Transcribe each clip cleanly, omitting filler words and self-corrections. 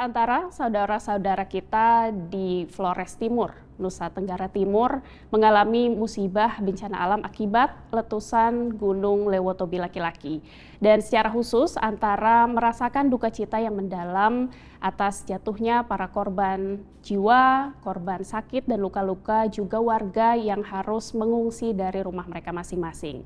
Antara saudara-saudara kita di Flores Timur, Nusa Tenggara Timur, mengalami musibah bencana alam akibat letusan Gunung Lewotobi laki-laki. Dan secara khusus Antara merasakan duka cita yang mendalam atas jatuhnya para korban jiwa, korban sakit dan luka-luka, juga warga yang harus mengungsi dari rumah mereka masing-masing.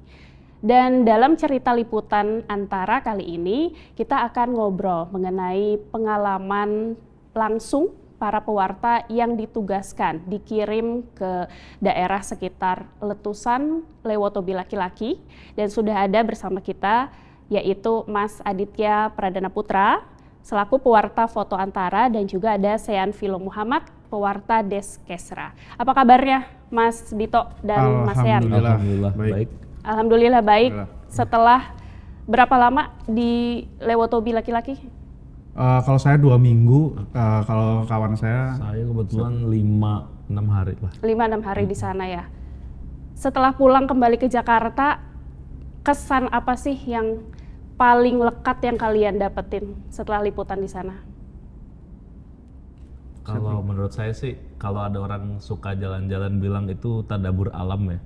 Dan dalam cerita liputan Antara kali ini, kita akan ngobrol mengenai pengalaman langsung para pewarta yang ditugaskan, dikirim ke daerah sekitar letusan Lewotobi laki-laki. Dan sudah ada bersama kita, yaitu Mas Aditya Pradana Putra, selaku pewarta foto Antara, dan juga ada Sean Philo Muhammad, pewarta Des Kesra. Apa kabarnya Mas Dito dan Mas Sean? Alhamdulillah baik. Alhamdulillah baik. Setelah berapa lama di Lewotobi laki-laki? Kalau saya 2 minggu, kalau kawan saya kebetulan 5-6 hari lah. 5-6 hari di sana ya. Setelah pulang kembali ke Jakarta, kesan apa sih yang paling lekat yang kalian dapetin setelah liputan di sana? Kalau menurut saya sih, kalau ada orang suka jalan-jalan bilang itu tadabur alam ya.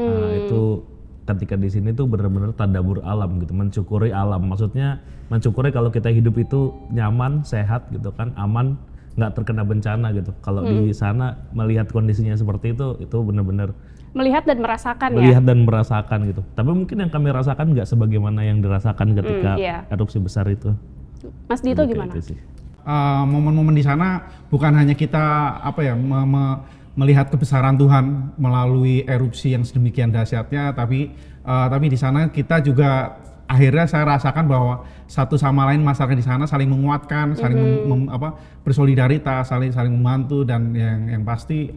Nah, itu ketika di sini tuh benar-benar tadabur alam gitu, mencukuri alam. Maksudnya mencukuri kalau kita hidup itu nyaman, sehat gitu kan, aman, nggak terkena bencana gitu. Kalau di sana melihat kondisinya seperti itu benar-benar melihat dan merasakan dan merasakan gitu. Tapi mungkin yang kami rasakan nggak sebagaimana yang dirasakan ketika erupsi besar itu. Mas Dito gimana? Momen-momen di sana bukan hanya kita melihat kebesaran Tuhan melalui erupsi yang sedemikian dahsyatnya, tapi di sana kita juga akhirnya saya rasakan bahwa satu sama lain masyarakat di sana saling menguatkan, saling bersolidaritas, saling membantu, dan yang pasti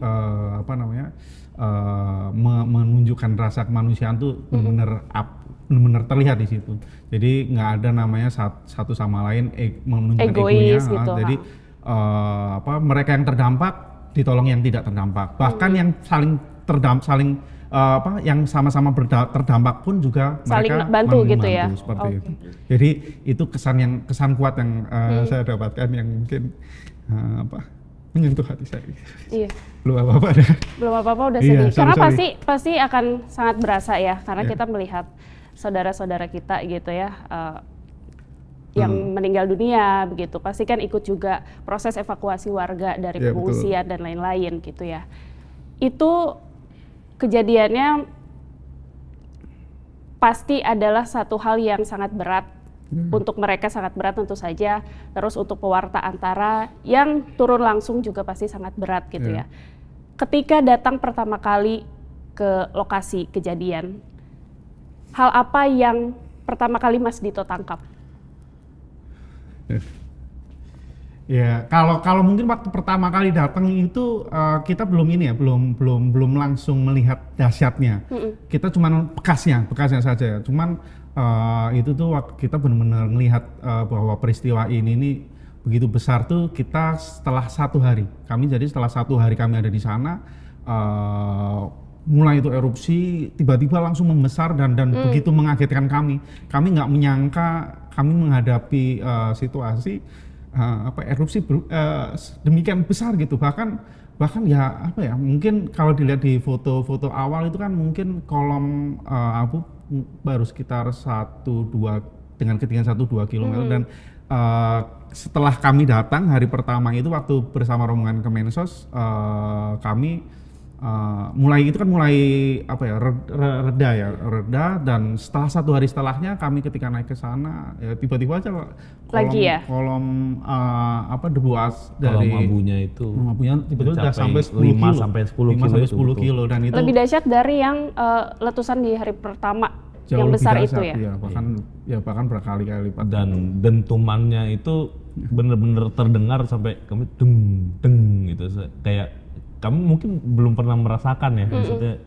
menunjukkan rasa kemanusiaan tuh benar-benar terlihat di situ. Jadi nggak ada namanya satu sama lain menunjukkan egonya. Gitu, jadi mereka yang terdampak ditolong yang tidak terdampak, bahkan yang yang sama-sama terdampak pun juga saling mereka bantu gitu ya. Seperti itu. Jadi itu kesan kuat yang saya dapatkan, yang mungkin menyentuh hati saya. Iya. Belum apa-apa udah sedih. Karena pasti akan sangat berasa ya, karena kita melihat saudara-saudara kita gitu ya. Yang meninggal dunia begitu, pasti kan ikut juga proses evakuasi warga dari pengungsian dan lain-lain gitu ya. Itu kejadiannya pasti adalah satu hal yang sangat berat untuk mereka, sangat berat tentu saja. Terus untuk pewarta Antara yang turun langsung juga pasti sangat berat gitu ya. Ketika datang pertama kali ke lokasi kejadian, hal apa yang pertama kali Mas Dito tangkap? Ya, kalau mungkin waktu pertama kali datang itu kita belum langsung melihat dahsyatnya. Kita cuman bekasnya saja. Cuman itu tuh waktu kita benar-benar melihat bahwa peristiwa ini begitu besar tuh kita setelah 1 hari. Setelah 1 hari kami ada di sana, mulai itu erupsi tiba-tiba langsung membesar dan begitu mengagetkan kami. Kami nggak menyangka kami menghadapi situasi erupsi demikian besar gitu. Bahkan mungkin kalau dilihat di foto-foto awal itu kan mungkin kolom abu baru sekitar 1-2 dengan ketinggian 1-2 km. Dan setelah kami datang hari pertama itu waktu bersama rombongan Kemensos, kami mulai reda, dan setelah 1 hari setelahnya kami ketika naik ke sana tiba-tiba aja kolom debu dari abunya tiba-tiba udah sampai 10 kilo dan itu lebih dahsyat dari yang letusan di hari pertama yang besar itu ya. Bahkan berkali-kali lipat. Dan dentumannya itu benar-benar terdengar sampai kami deng gitu, kayak kamu mungkin belum pernah merasakan ya, maksudnya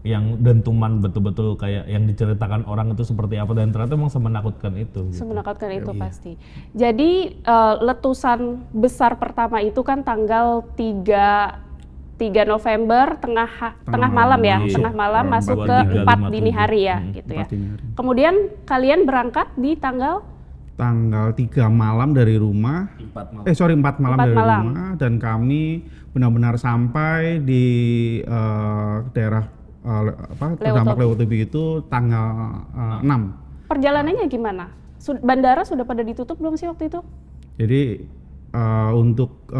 yang dentuman betul-betul kayak yang diceritakan orang itu seperti apa, dan ternyata memang semenakutkan itu. Semenakutkan itu pasti. Jadi letusan besar pertama itu kan tanggal 3 November tengah malam ya, tengah malam masuk ke 4 dini hari ya gitu ya. Kemudian kalian berangkat di tanggal tanggal 3 malam dari rumah. 4 malam. 4 malam 4 dari malam. rumah, dan kami benar-benar sampai di daerah terdampak Lewotobi itu tanggal 6. Perjalanannya gimana? Bandara sudah pada ditutup belum sih waktu itu? Jadi untuk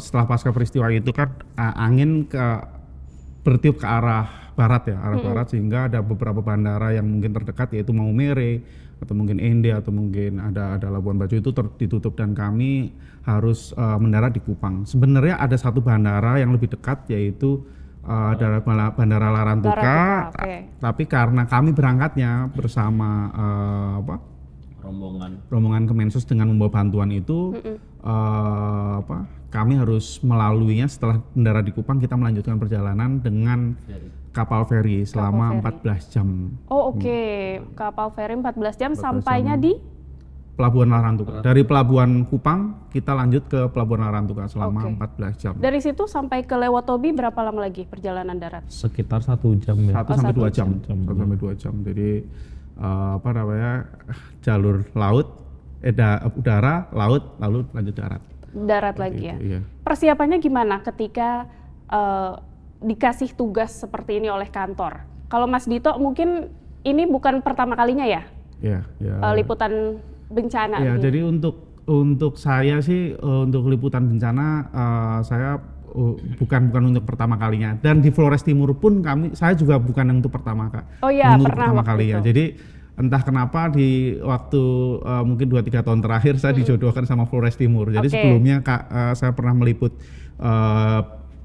setelah pasca peristiwa itu kan angin bertiup ke arah barat ya, arah barat, sehingga ada beberapa bandara yang mungkin terdekat yaitu Maumere atau mungkin Ende atau mungkin ada Labuan Bajo itu ditutup, dan kami harus mendarat di Kupang. Sebenarnya ada satu bandara yang lebih dekat yaitu Bandara Larantuka, tapi karena kami berangkatnya bersama rombongan Kemensos dengan membawa bantuan itu, kami harus melaluinya. Setelah mendarat di Kupang, kita melanjutkan perjalanan dengan kapal feri selama 14 jam. Oh oke. Kapal feri 14 jam sampainya di Pelabuhan Larantuka. Dari Pelabuhan Kupang kita lanjut ke Pelabuhan Larantuka selama 14 jam. Dari situ sampai ke Lewotobi berapa lama lagi perjalanan darat? Sekitar 1 jam ya. 1 sampai 2 jam. 1 sampai 2 jam. Jadi jalur laut, udara, laut, lalu lanjut darat. Darat lagi ya. Iya. Persiapannya gimana ketika dikasih tugas seperti ini oleh kantor? Kalau Mas Dito mungkin ini bukan pertama kalinya ya? Iya. Liputan bencana. Ya, jadi untuk saya sih untuk liputan bencana saya bukan untuk pertama kalinya, dan di Flores Timur pun saya juga bukan yang untuk pertama pertama kali ya. Jadi entah kenapa di waktu mungkin 2-3 tahun terakhir saya dijodohkan sama Flores Timur. Jadi sebelumnya saya pernah meliput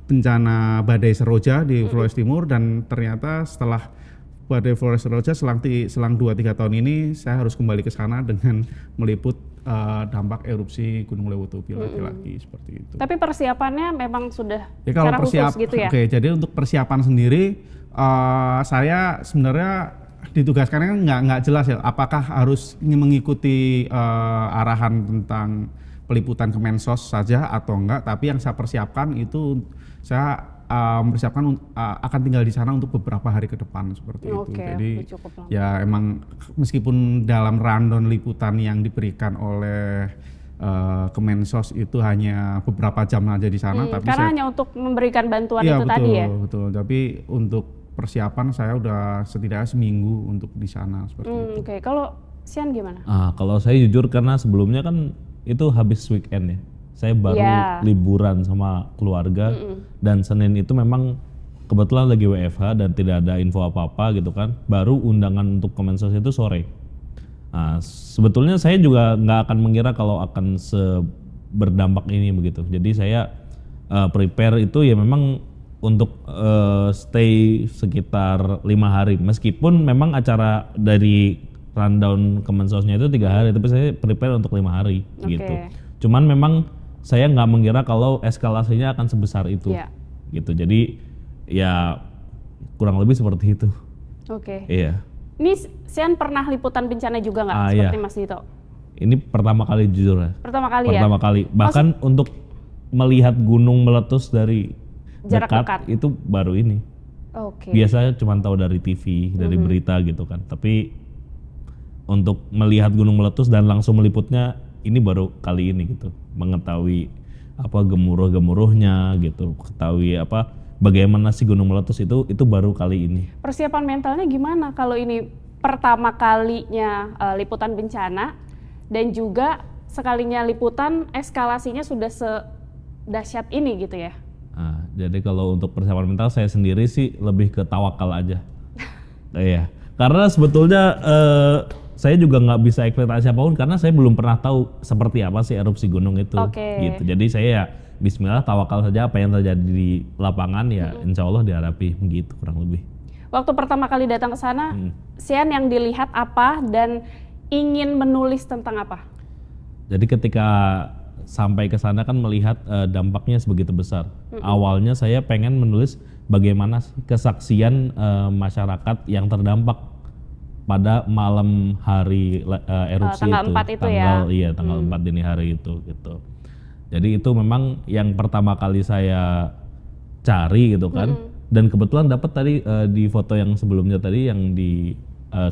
bencana badai Seroja di Flores Timur, dan ternyata setelah badai Flores Seroja selang 2-3 tahun ini saya harus kembali ke sana dengan meliput dampak erupsi Gunung Lewotobi lagi seperti itu. Tapi persiapannya memang sudah kalau secara khusus gitu ya? Oke, jadi untuk persiapan sendiri saya sebenarnya ditugaskannya nggak jelas ya, apakah harus mengikuti arahan tentang peliputan Kemensos saja atau enggak, tapi yang saya persiapkan itu saya mempersiapkan akan tinggal di sana untuk beberapa hari ke depan seperti itu. Jadi ya emang meskipun dalam rundown liputan yang diberikan oleh Kemensos itu hanya beberapa jam aja di sana, tapi karena hanya untuk memberikan bantuan itu tadi ya. Betul. Tapi untuk persiapan saya udah setidaknya seminggu untuk di sana seperti itu. Oke. Kalau Sian gimana? Kalau saya jujur karena sebelumnya kan itu habis weekend ya. Saya baru liburan sama keluarga, dan Senin itu memang kebetulan lagi WFH dan tidak ada info apa-apa gitu kan. Baru undangan untuk Kemensos itu sore. Nah, sebetulnya saya juga nggak akan mengira kalau akan berdampak ini begitu. Jadi saya prepare itu ya memang untuk stay sekitar 5 hari. Meskipun memang acara dari rundown Kemensosnya itu 3 hari, tapi saya prepare untuk 5 hari gitu. Cuman memang saya nggak mengira kalau eskalasinya akan sebesar itu, gitu. Jadi ya kurang lebih seperti itu. Iya. Ini Sian pernah liputan bencana juga nggak seperti Mas Dito? Ini pertama kali jujur ya. Pertama kali. Bahkan untuk melihat gunung meletus dari jarak dekat itu baru ini. Biasanya cuma tahu dari TV, dari berita gitu kan. Tapi untuk melihat gunung meletus dan langsung meliputnya ini baru kali ini gitu, mengetahui gemuruh-gemuruhnya gitu, ketahui bagaimana sih gunung meletus itu baru kali ini. Persiapan mentalnya gimana kalau ini pertama kalinya liputan bencana, dan juga sekalinya liputan eskalasinya sudah sedahsyat ini gitu ya? Nah, jadi kalau untuk persiapan mental saya sendiri sih lebih ke tawakal aja. Iya, karena sebetulnya saya juga nggak bisa ekspektasi apapun karena saya belum pernah tahu seperti apa sih erupsi gunung itu. Gitu. Jadi saya ya bismillah tawakal saja, apa yang terjadi di lapangan ya insya Allah dihadapi begitu kurang lebih. Waktu pertama kali datang ke sana, Sian yang dilihat apa dan ingin menulis tentang apa? Jadi ketika sampai ke sana kan melihat dampaknya sebegitu besar. Awalnya saya pengen menulis bagaimana kesaksian masyarakat yang terdampak pada malam hari erupsi tanggal 4 itu tanggal 4 dini hari itu gitu. Jadi itu memang yang pertama kali saya cari gitu kan. Dan kebetulan dapat tadi di foto yang sebelumnya tadi yang di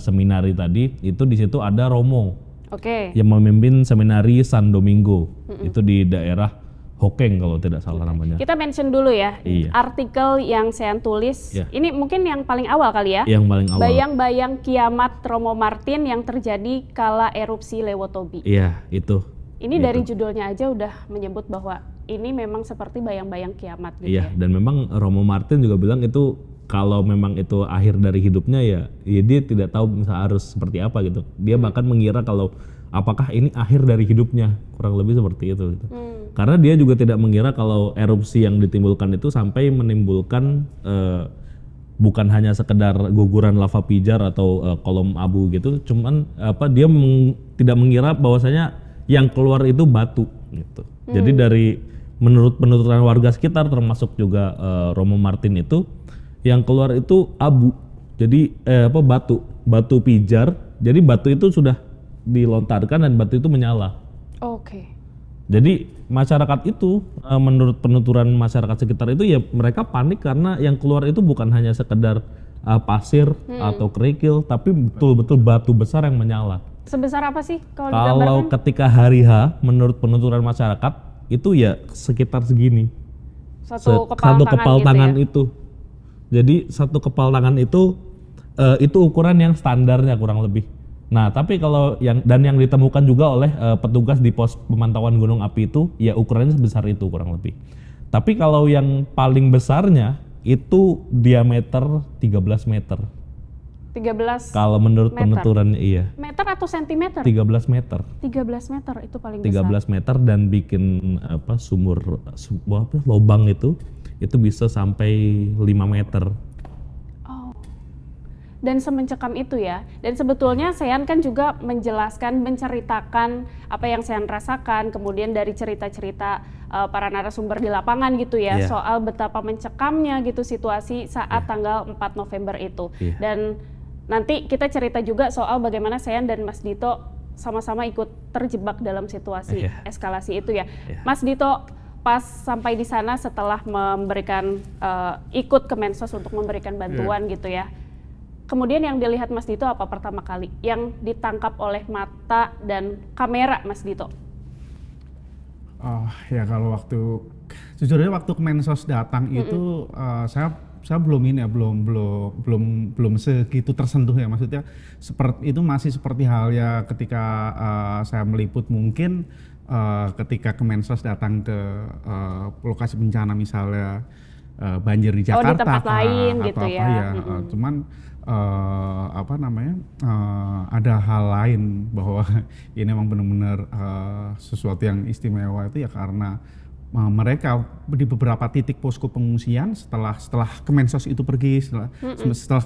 seminari tadi itu di situ ada Romo. Oke. yang memimpin seminari San Domingo. Itu di daerah Hokeng kalau tidak salah namanya. Kita mention dulu ya, Iya. artikel yang saya tulis, Iya. ini mungkin yang paling awal kali ya, Yang paling awal. bayang-bayang kiamat Romo Martin yang terjadi kala erupsi Lewotobi. Iya, itu. Ini dari judulnya aja udah menyebut bahwa ini memang seperti bayang-bayang kiamat gitu Iya, ya. dan memang Romo Martin juga bilang itu kalau memang itu akhir dari hidupnya ya dia tidak tahu misal harus seperti apa gitu. Dia bahkan mengira kalau apakah ini akhir dari hidupnya, kurang lebih seperti itu gitu. Karena dia juga tidak mengira kalau erupsi yang ditimbulkan itu sampai menimbulkan bukan hanya sekedar guguran lava pijar atau kolom abu gitu, cuman dia tidak mengira bahwasanya yang keluar itu batu gitu. Jadi dari menurut penuturan warga sekitar termasuk juga Romo Martin itu yang keluar itu abu. Jadi batu pijar. Jadi batu itu sudah dilontarkan dan batu itu menyala. Oke. Jadi masyarakat itu menurut penuturan masyarakat sekitar itu ya mereka panik karena yang keluar itu bukan hanya sekedar pasir atau kerikil, tapi betul-betul batu besar yang menyala. Sebesar apa sih kalau Kalau digambarkan? ketika hari H menurut penuturan masyarakat itu ya sekitar segini. Satu kepala kepal tangan tangan gitu ya? itu. Jadi satu kepal tangan itu ukuran yang standarnya kurang lebih. Nah, tapi kalau yang ditemukan juga oleh petugas di pos pemantauan gunung api itu ya ukurannya sebesar itu kurang lebih. Tapi kalau yang paling besarnya itu diameter 13 meter. 13 Kalau menurut meter. penuturan iya. meter atau sentimeter? 13 meter. 13 meter itu paling 13 besar. meter dan bikin lubang itu bisa sampai 5 meter. Oh. Dan semencekam itu ya. Dan sebetulnya Sean kan juga menceritakan apa yang Sean rasakan, kemudian dari cerita-cerita para narasumber di lapangan gitu ya, Iya. soal betapa mencekamnya gitu situasi saat tanggal 4 November itu. Iya. Dan nanti kita cerita juga soal bagaimana Sean dan Mas Dito sama-sama ikut terjebak dalam situasi Iya. eskalasi itu ya. Iya. Mas Dito pas sampai di sana setelah memberikan ikut ke Mensos untuk memberikan bantuan gitu ya. Kemudian yang dilihat Mas Dito apa pertama kali yang ditangkap oleh mata dan kamera Mas Dito? Oh ya kalau jujurnya waktu Kemensos datang itu saya belum belum segitu tersentuh ya, maksudnya seperti itu masih seperti halnya ketika saya meliput mungkin ketika Kemensos datang ke lokasi bencana misalnya banjir di Jakarta di tempat lain atau gitu apa ya. Cuman ada hal lain bahwa ini memang benar-benar sesuatu yang istimewa itu ya karena mereka di beberapa titik posko pengungsian setelah Kemensos itu pergi, setelah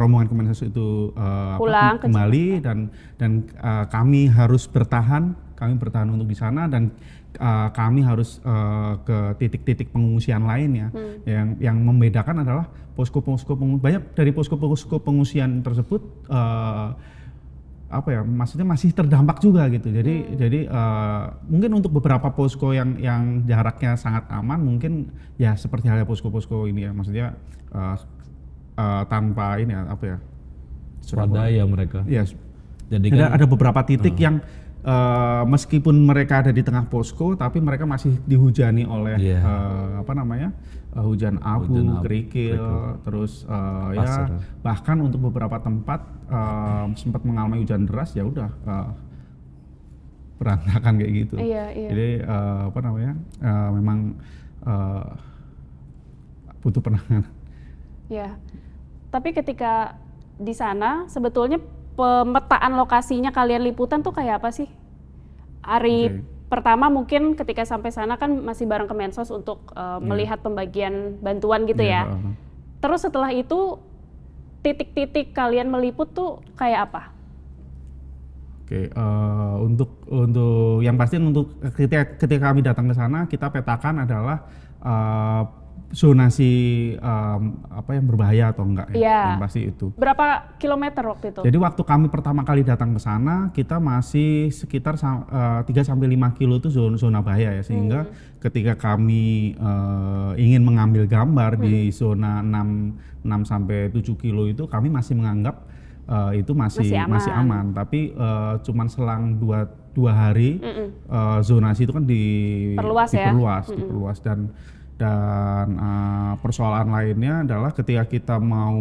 rombongan Kemensos itu pulang kembali dan kami harus bertahan untuk di sana dan kami harus ke titik-titik pengungsian lainnya. Yang membedakan adalah posko-posko banyak dari posko-posko pengungsian tersebut maksudnya masih terdampak juga gitu. Jadi mungkin untuk beberapa posko yang jaraknya sangat aman mungkin ya seperti halnya posko-posko ini ya, maksudnya tanpa ini Swadaya mereka. Ya, Jadi ada beberapa titik yang meskipun mereka ada di tengah posko, tapi mereka masih dihujani oleh hujan abu, kerikil, terus bahkan untuk beberapa tempat sempat mengalami hujan deras ya udah berantakan kayak gitu. Iya. Jadi memang butuh penanganan. Ya. Tapi ketika di sana sebetulnya pemetaan lokasinya kalian liputan tuh kayak apa sih? Hari pertama mungkin ketika sampai sana kan masih bareng Kemensos untuk melihat pembagian bantuan gitu ya. Terus setelah itu titik-titik kalian meliput tuh kayak apa? Untuk yang pasti untuk ketika kami datang ke sana kita petakan adalah zonasi yang berbahaya atau enggak ya, yang pasti itu. Berapa kilometer waktu itu? Jadi waktu kami pertama kali datang ke sana kita masih sekitar 3-5 kilo itu zona bahaya ya, sehingga ketika kami ingin mengambil gambar di zona 6-7 kilo itu kami masih menganggap itu masih aman. Tapi cuman selang dua hari zonasi itu kan diperluas dan persoalan lainnya adalah ketika kita mau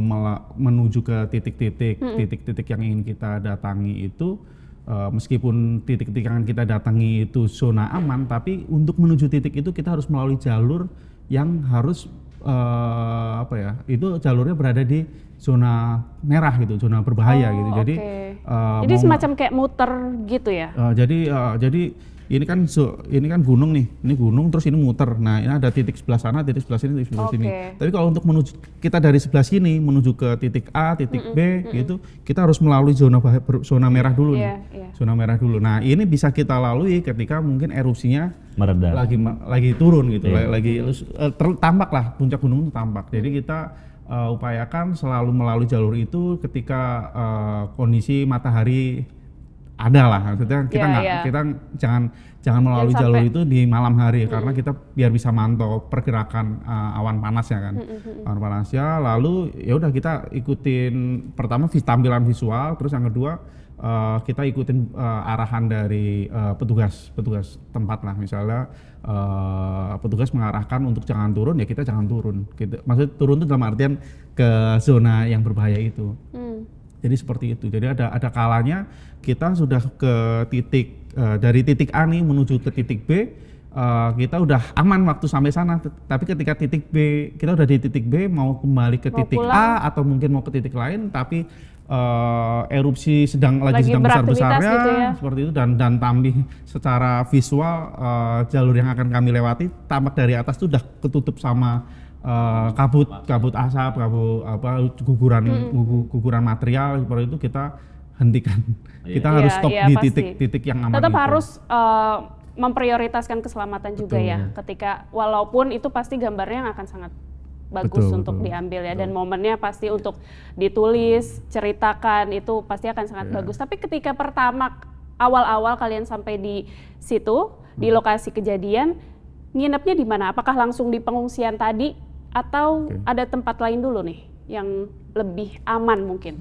menuju ke titik-titik yang ingin kita datangi itu meskipun titik-titik yang kita datangi itu zona aman, tapi untuk menuju titik itu kita harus melalui jalur yang harus itu jalurnya berada di zona merah gitu, zona berbahaya gitu. Jadi jadi semacam kayak muter gitu ya. Jadi ini kan gunung nih, ini gunung terus ini muter. Nah, ini ada titik sebelah sana, titik sebelah sini, titik sebelah sini. Tapi kalau untuk menuju kita dari sebelah sini menuju ke titik A, titik B gitu, kita harus melalui zona merah dulu nih. Zona merah dulu. Nah, ini bisa kita lalui ketika mungkin erupsinya meredah. Lagi turun gitu, lagi tampak lah, puncak gunung itu tampak. Jadi kita upayakan selalu melalui jalur itu ketika kondisi matahari ada lah, maksudnya kita jangan melalui jalur itu di malam hari karena kita biar bisa mantau pergerakan awan panasnya kan, awan panasnya. Lalu ya udah kita ikutin pertama tampilan visual, terus yang kedua kita ikutin arahan dari petugas tempat lah, misalnya petugas mengarahkan untuk jangan turun ya kita jangan turun. Maksud turun itu dalam artian ke zona yang berbahaya itu. Jadi seperti itu. Jadi ada kalanya kita sudah ke titik dari titik A nih menuju ke titik B, kita udah aman waktu sampai sana. Tapi ketika titik B kita udah di titik B mau kembali ke titik A atau mungkin mau ke titik lain, tapi erupsi sedang besar-besarnya gitu ya. Seperti itu dan tambih secara visual jalur yang akan kami lewati tampak dari atas tuh udah ketutup sama kabut asap, guguran material. Seperti itu kita hentikan. Kita harus stop di titik yang aman. Tetap itu harus memprioritaskan keselamatan juga ya. Ketika walaupun itu pasti gambarnya akan sangat bagus untuk diambil ya, dan momennya pasti untuk ditulis, ceritakan itu pasti akan sangat bagus. Tapi ketika awal-awal kalian sampai di situ, di lokasi kejadian, nginepnya di mana? Apakah langsung di pengungsian tadi atau ada tempat lain dulu nih yang lebih aman mungkin?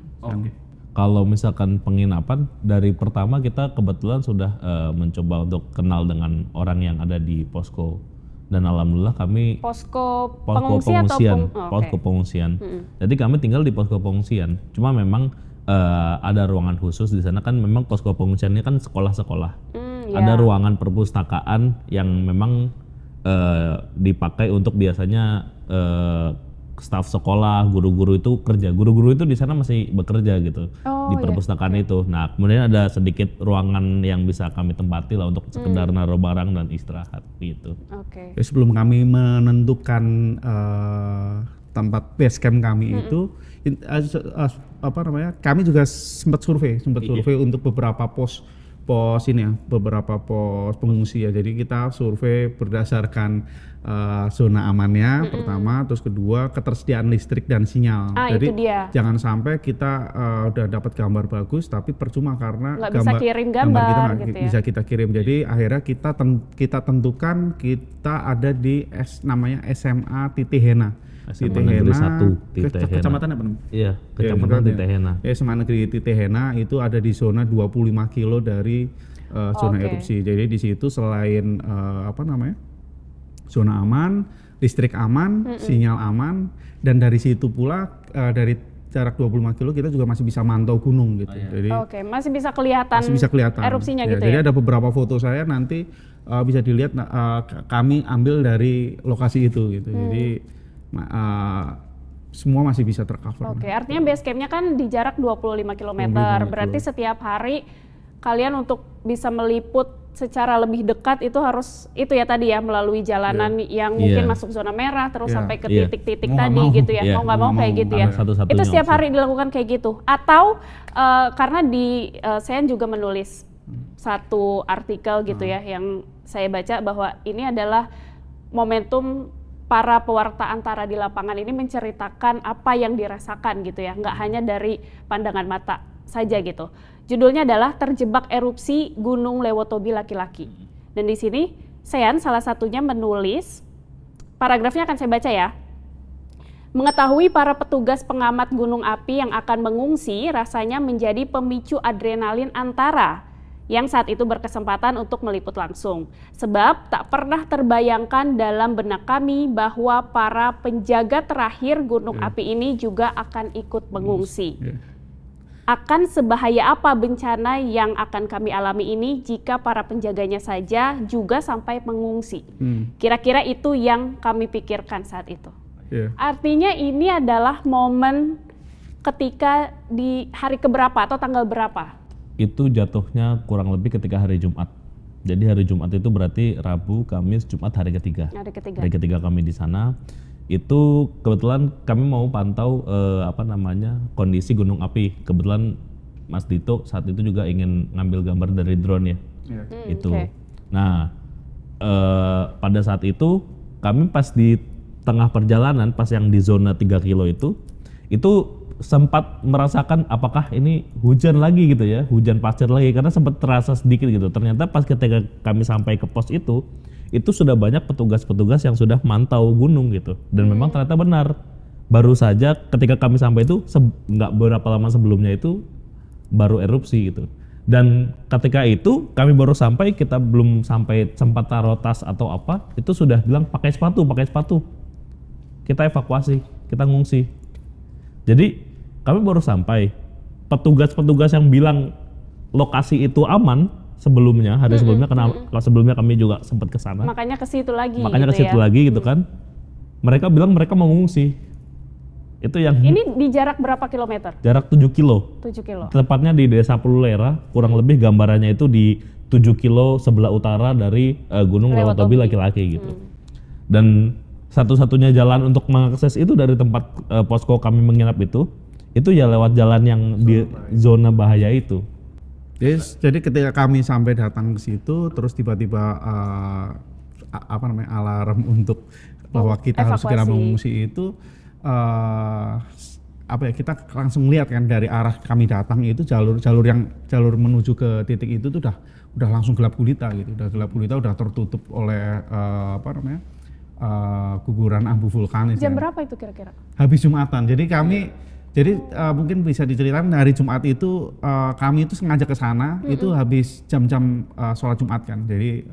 Kalau misalkan penginapan, dari pertama kita kebetulan sudah mencoba untuk kenal dengan orang yang ada di posko. Dan alhamdulillah kami posko pengungsian. Jadi kami tinggal di posko pengungsian. Cuma memang ada ruangan khusus di sana kan, memang posko pengungsian ini kan sekolah-sekolah. Ada ruangan perpustakaan yang memang dipakai untuk biasanya staf sekolah, guru-guru itu kerja. Guru-guru itu di sana masih bekerja gitu di perpustakaan itu. Nah, kemudian ada sedikit ruangan yang bisa kami tempati lah untuk sekedar naruh barang dan istirahat gitu. Sebelum kami menentukan tempat base camp kami itu kami juga sempat survei untuk beberapa pos pengungsi ya. Jadi kita survei berdasarkan zona amannya pertama, terus kedua ketersediaan listrik dan sinyal. Jadi jangan sampai kita udah dapat gambar bagus tapi percuma karena bisa kirim gambar kita gitu ya. Bisa kita kirim. Jadi akhirnya kita tentukan kita ada di namanya SMA Titihena. Negeri 1 Titihena. Kecamatan apa namanya? Iya, Kecamatan Titihena. SMA Negeri Titihena itu ada di zona 25 kilo dari zona erupsi. Jadi di situ selain zona aman, listrik aman, sinyal aman, dan dari situ pula dari jarak 25 kilo kita juga masih bisa mantau gunung gitu. Jadi masih bisa kelihatan erupsinya gitu ya. Jadi ada beberapa foto saya nanti bisa dilihat kami ambil dari lokasi itu gitu. Jadi semua masih bisa tercover. Artinya base campnya kan di jarak 25 km. Berarti setiap hari kalian untuk bisa meliput secara lebih dekat itu harus melalui jalanan yang mungkin masuk zona merah terus sampai ke titik-titik tadi gitu ya. Mau nggak mau kayak gitu ya. Itu setiap hari dilakukan kayak gitu. Atau karena saya juga menulis satu artikel gitu ya yang saya baca bahwa ini adalah momentum para pewarta antara di lapangan ini menceritakan apa yang dirasakan gitu ya, nggak hanya dari pandangan mata saja gitu. Judulnya adalah Terjebak Erupsi Gunung Lewotobi Laki-Laki. Dan di sini Sean salah satunya menulis, paragrafnya akan saya baca ya. Mengetahui para petugas pengamat gunung api yang akan mengungsi rasanya menjadi pemicu adrenalin antara yang saat itu berkesempatan untuk meliput langsung. Sebab tak pernah terbayangkan dalam benak kami bahwa para penjaga terakhir gunung api ini juga akan ikut mengungsi. Akan sebahaya apa bencana yang akan kami alami ini jika para penjaganya saja juga sampai mengungsi? Kira-kira itu yang kami pikirkan saat itu. Artinya ini adalah momen ketika di hari keberapa atau tanggal berapa? Itu jatuhnya kurang lebih ketika hari Jumat. Jadi hari Jumat itu berarti Rabu, Kamis, Jumat hari ketiga. Hari ketiga kami di sana. Itu kebetulan kami mau pantau kondisi gunung api. Kebetulan Mas Dito saat itu juga ingin ngambil gambar dari drone ya. Itu. Nah, pada saat itu kami pas di tengah perjalanan, pas yang di zona 3 kilo itu sempat merasakan apakah ini hujan lagi gitu ya, hujan pasir lagi, karena sempat terasa sedikit gitu. Ternyata pas ketika kami sampai ke pos itu sudah banyak petugas-petugas yang sudah mantau gunung gitu. Dan memang ternyata benar, baru saja ketika kami sampai itu nggak berapa lama sebelumnya itu baru erupsi gitu. Dan ketika itu kami baru sampai, kita belum sampai sempat taruh tas atau apa, itu sudah bilang pakai sepatu. Kita evakuasi, kita ngungsi. Jadi kami baru sampai, petugas-petugas yang bilang lokasi itu aman sebelumnya, hari sebelumnya, karena sebelumnya kami juga sempat ke sana. Makanya ke situ lagi. Gitu kan. Mereka bilang mereka mau mengungsi. Itu yang ini di jarak berapa kilometer? Jarak 7 kilo. 7 kilo. Tepatnya di Desa Pululera, kurang lebih gambarannya itu di 7 kilo sebelah utara dari Gunung Lewotobi Laki-Laki gitu. Dan satu-satunya jalan untuk mengakses itu dari tempat posko kami menginap itu ya lewat jalan yang di zona bahaya itu. Jadi ketika kami sampai datang ke situ, terus tiba-tiba alarm untuk bahwa kita harus segera mengungsi itu, kita langsung lihat kan dari arah kami datang itu jalur menuju ke titik itu tuh udah langsung gelap gulita gitu, udah tertutup oleh guguran abu vulkanis. Jam berapa itu kira-kira? Habis Jumatan. Jadi mungkin bisa diceritakan hari Jumat itu kami itu sengaja ke sana itu habis jam-jam sholat Jumat kan. Jadi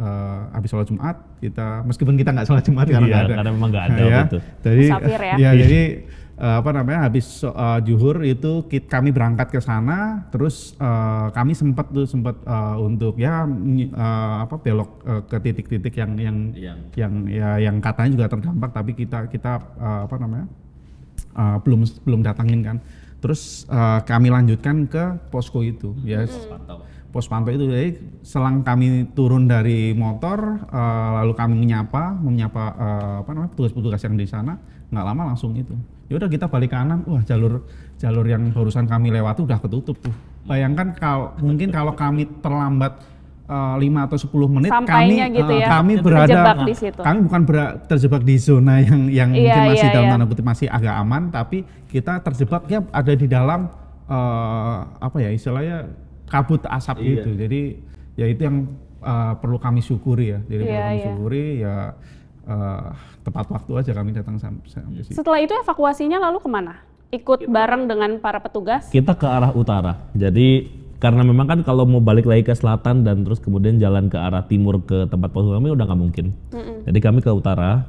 habis sholat Jumat kita, meskipun kita nggak sholat Jumat karena memang nggak ada gitu. Jadi musafir ya. Jadi habis zuhur itu kami berangkat ke sana, terus kami sempat untuk belok ke titik-titik yang katanya juga terdampak, tapi kita belum datangin kan. Terus kami lanjutkan ke posko itu, pos pantau itu. Jadi selang kami turun dari motor, lalu kami menyapa petugas-petugas yang di sana, nggak lama langsung itu. Ya udah kita balik kanan, wah jalur yang barusan kami lewati udah ketutup tuh. Bayangkan kalau kami terlambat 5 atau 10 menit, kami berada, kami bukan terjebak di zona yang mungkin masih dalam tanda kutip masih agak aman, tapi kita terjebaknya ada di dalam istilahnya kabut asap gitu. Jadi ya itu yang perlu kami syukuri ya. Jadi perlu kami syukuri ya. Tepat waktu aja kami datang sampai situ. Setelah itu evakuasinya lalu kemana? Ikut bareng dengan para petugas? Kita ke arah utara. Jadi karena memang kan kalau mau balik lagi ke selatan dan terus kemudian jalan ke arah timur ke tempat posko kami udah nggak mungkin. Jadi kami ke utara.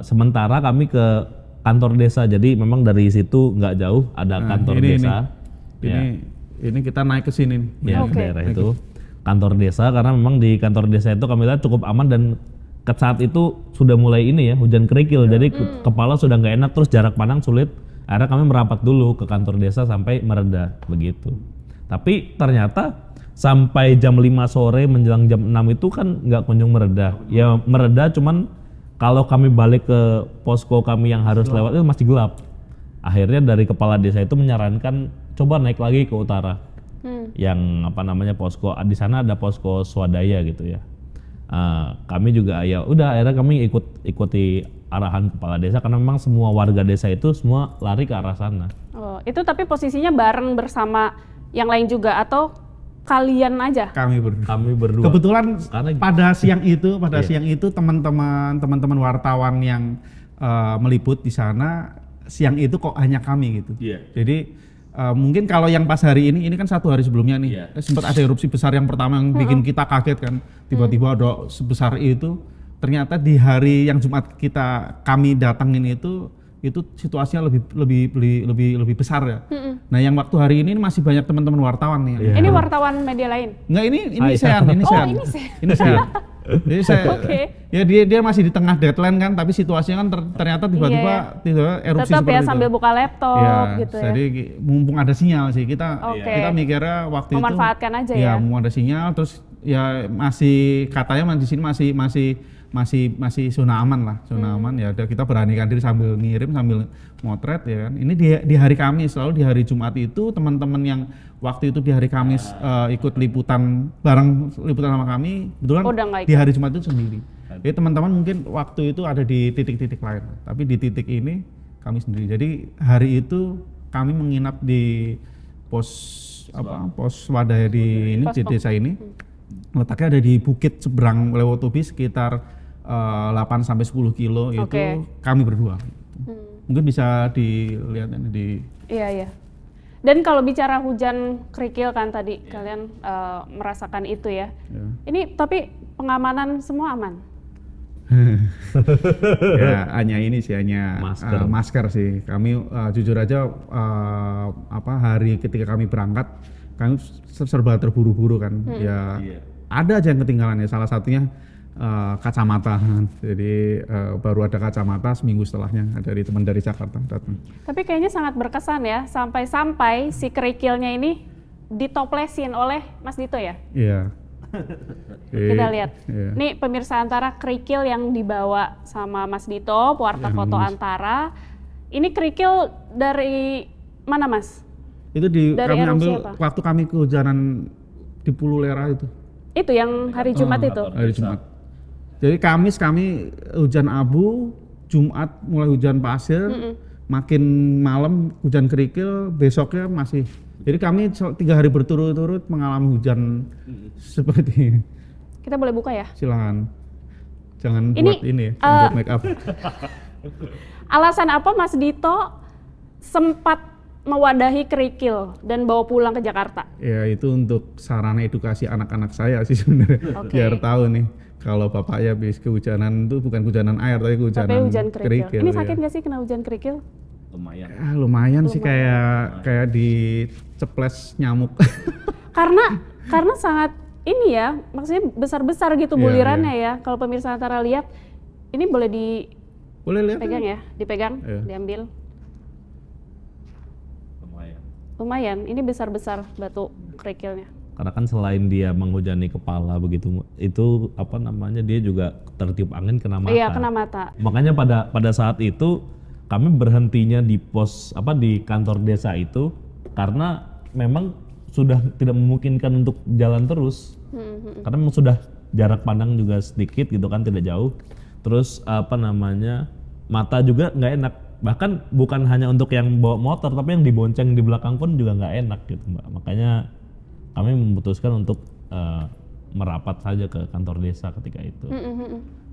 Sementara kami ke kantor desa. Jadi memang dari situ nggak jauh ada kantor desa. Ini kita naik ke sini. Ya, ke daerah itu. Kantor desa, karena memang di kantor desa itu kami lihat cukup aman, dan saat itu sudah mulai hujan kerikil, jadi kepala sudah nggak enak, terus jarak pandang sulit. Akhirnya kami merapat dulu ke kantor desa sampai mereda begitu. Tapi ternyata sampai jam 5 sore menjelang jam 6 itu kan nggak kunjung mereda. Ya mereda, cuman kalau kami balik ke posko kami yang harus lewat itu masih gelap. Akhirnya dari kepala desa itu menyarankan coba naik lagi ke utara. Yang posko di sana ada posko swadaya gitu ya. Kami juga ya udah akhirnya kami ikuti arahan kepala desa, karena memang semua warga desa itu semua lari ke arah sana. Oh, itu tapi posisinya bareng bersama yang lain juga atau kalian aja? Kami berdua. Kebetulan karena pada siang itu teman-teman wartawan yang meliput di sana, siang itu kok hanya kami gitu. Iya. Jadi mungkin kalau yang pas hari ini kan 1 hari sebelumnya nih, Iya. sempat ada erupsi besar yang pertama yang bikin kita kaget kan, tiba-tiba ada sebesar itu. Ternyata di hari yang Jumat kami datangin itu situasinya lebih besar ya. Nah yang waktu hari ini masih banyak teman-teman wartawan nih. Iya. Ini wartawan media lain. Enggak, ini Ah, iya. Sean, ini Oh, Sean. ini Sean. Ini Sean. Jadi saya, Oke. ya dia masih di tengah deadline kan, tapi situasinya kan ternyata tiba-tiba erupsi Tetap seperti ya itu. sambil buka laptop Ya, gitu ya. jadi mumpung ada sinyal sih kita Oke. mikirnya waktu itu Memanfaatkan aja ya. mumpung ada sinyal, terus ya masih katanya di sini masih zona aman lah, zona aman ya. Udah kita beranikan diri sambil ngirim sambil motret ya kan. Ini di hari Kamis, selalu di hari Jumat itu teman-teman yang waktu itu di hari Kamis ikut liputan sama kami, kebetulan Oh, udah nggak di ikut. hari Jumat itu sendiri. Jadi teman-teman mungkin waktu itu ada di titik-titik lain, tapi di titik ini kami sendiri. Jadi hari itu kami menginap di pos swadaya di ini di Posko. desa ini. Letaknya ada di bukit seberang Lewotobi sekitar 8 sampai 10 kilo itu Oke. kami berdua. Mungkin bisa dilihat ini di Iya, iya. Dan kalau bicara hujan kerikil kan tadi kalian merasakan itu ya. ya. Ini tapi pengamanan semua aman. Ya, hanya ini sih, hanya masker sih. Kami jujur aja hari ketika kami berangkat kami serba terburu-buru kan. Ya ada aja yang ketinggalan ya. Salah satunya kacamata. Jadi baru ada kacamata seminggu setelahnya dari teman dari Jakarta datang. Tapi kayaknya sangat berkesan ya sampai-sampai si kerikilnya ini ditoplesin oleh Mas Dito ya. Iya. Kita lihat. Iya. Nih pemirsa Antara, kerikil yang dibawa sama Mas Dito, pewarta foto Antara. Ini kerikil dari mana Mas? Itu Dari kami erupsi ambil apa? waktu kami kehujanan di Pulau Lera itu. Itu yang hari Jumat itu? Hari Jumat. Jadi Kamis kami hujan abu, Jumat mulai hujan pasir, makin malam hujan kerikil, besoknya masih. Jadi kami 3 hari berturut-turut mengalami hujan seperti ini. Kita boleh buka ya? Silakan. Jangan Ini, buat ini ya, jangan buat make up. Alasan apa Mas Dito sempat mewadahi kerikil dan bawa pulang ke Jakarta? Ya itu untuk sarana edukasi anak-anak saya sih sebenarnya. Oke. Biar tahu nih kalau bapaknya habis kehujanan itu bukan kehujanan air tapi kehujanan Tapi hujan kerikil. Ini ya. sakit nggak sih kena hujan kerikil? Lumayan. Lumayan sih kayak diceples nyamuk. Karena sangat ini ya, maksudnya besar-besar gitu Iya, bulirannya ya. Kalau pemirsa Antara lihat, ini boleh Boleh lihat? dipegang ya, dipegang, Iya. diambil. Lumayan. Lumayan, ini besar-besar batu kerikilnya. Karena kan selain dia menghujani kepala begitu, itu apa namanya, dia juga tertiup angin kena mata. Iya, kena mata. Makanya pada saat itu kami berhentinya di di kantor desa itu karena memang sudah tidak memungkinkan untuk jalan terus. Karena memang sudah jarak pandang juga sedikit gitu kan, tidak jauh. Terus mata juga nggak enak. Bahkan bukan hanya untuk yang bawa motor, tapi yang dibonceng di belakang pun juga nggak enak gitu Mbak. Makanya kami memutuskan untuk merapat saja ke kantor desa ketika itu.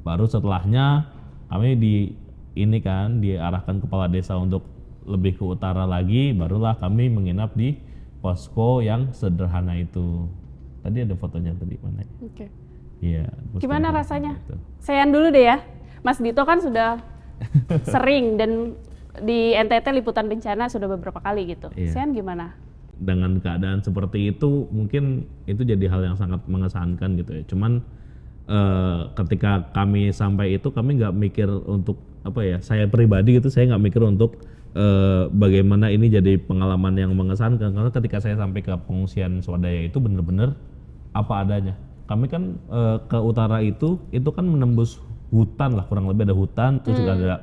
Baru setelahnya kami diarahkan kepala desa untuk lebih ke utara lagi, barulah kami menginap di posko yang sederhana itu. Tadi ada fotonya tadi mana? Oke. Iya. posko Gimana yang rasanya? itu. Sayan dulu deh ya. Mas Dito kan sudah sering dan di NTT liputan bencana sudah beberapa kali gitu. Iya. Sayan gimana? Dengan keadaan seperti itu mungkin itu jadi hal yang sangat mengesankan gitu ya. Cuman ketika kami sampai itu kami nggak mikir untuk saya pribadi gitu, saya nggak mikir untuk bagaimana ini jadi pengalaman yang mengesankan, karena ketika saya sampai ke pengungsian swadaya itu bener-bener apa adanya. Kami kan ke utara itu kan menembus hutan lah, kurang lebih ada hutan, terus juga ada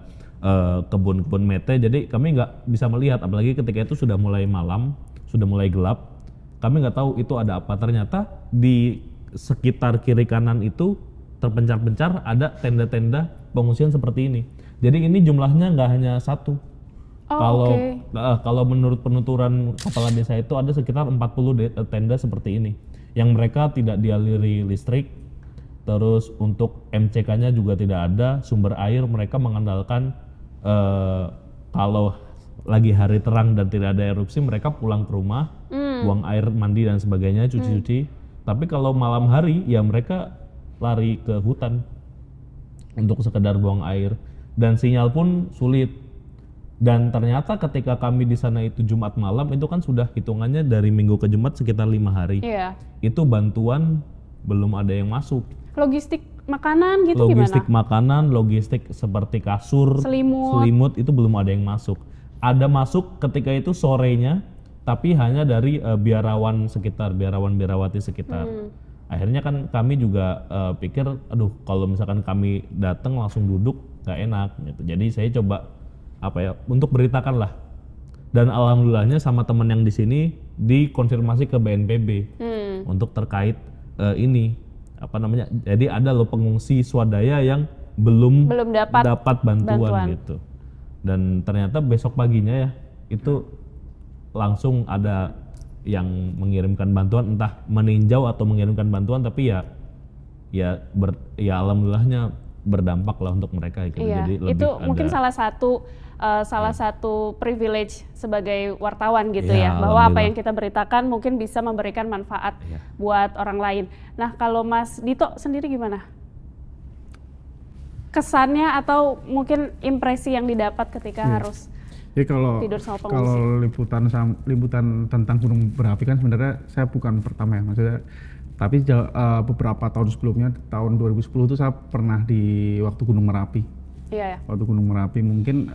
kebun-kebun mete, jadi kami nggak bisa melihat, apalagi ketika itu sudah mulai malam, sudah mulai gelap, kami nggak tahu itu ada apa. Ternyata di sekitar kiri kanan itu terpencar-pencar ada tenda-tenda pengungsian seperti ini. Jadi ini jumlahnya nggak hanya satu. Kalau menurut penuturan kepala desa itu ada sekitar 40 tenda seperti ini yang mereka tidak dialiri listrik. Terus untuk MCK-nya juga tidak ada, sumber air mereka mengandalkan kalau lagi hari terang dan tidak ada erupsi, mereka pulang ke rumah, buang air mandi dan sebagainya, cuci-cuci. Tapi kalau malam hari ya mereka lari ke hutan untuk sekedar buang air, dan sinyal pun sulit. Dan ternyata ketika kami di sana itu Jumat malam, itu kan sudah hitungannya dari Minggu ke Jumat sekitar 5 hari. Iya. Itu bantuan belum ada yang masuk. Logistik makanan gitu Logistik gimana? makanan, logistik seperti kasur, Selimut. itu belum ada yang masuk. Ada masuk ketika itu sorenya, tapi hanya dari biarawan sekitar, biarawati sekitar. Akhirnya kan kami juga pikir, aduh kalau misalkan kami datang langsung duduk gak enak gitu. Jadi saya coba untuk beritakan lah. Dan alhamdulillahnya sama teman yang di sini dikonfirmasi ke BNPB untuk terkait ini jadi ada loh pengungsi swadaya yang belum dapat bantuan gitu. Dan ternyata besok paginya ya itu langsung ada yang mengirimkan bantuan, entah meninjau atau mengirimkan bantuan, tapi ya alhamdulillahnya berdampak lah untuk mereka gitu. Iya, Jadi lebih itu mungkin salah satu privilege sebagai wartawan gitu ya, bahwa apa yang kita beritakan mungkin bisa memberikan manfaat buat orang lain. Nah, kalau Mas Dito sendiri gimana? Kesannya atau mungkin impresi yang didapat ketika harus tidur sama pengungsi? Kalau liputan tentang gunung berapi kan sebenarnya saya bukan pertama ya, maksudnya. Tapi beberapa tahun sebelumnya, tahun 2010 itu saya pernah di waktu Gunung Merapi. Iya. Waktu Gunung Merapi mungkin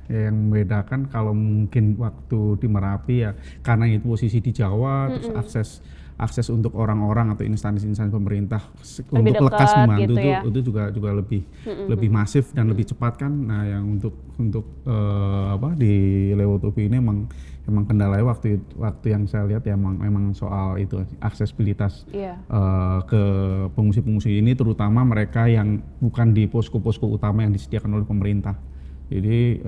yang membedakan kalau mungkin waktu di Merapi ya karena itu posisi di Jawa, terus akses untuk orang-orang atau instansi-instansi pemerintah lebih untuk lekas membantu gitu ya. itu juga lebih masif dan lebih cepat kan. Nah, yang untuk di Lewotobi ini emang kendalanya waktu yang saya lihat ya memang soal itu aksesibilitas ke pengungsi-pengungsi ini, terutama mereka yang bukan di posko-posko utama yang disediakan oleh pemerintah. Jadi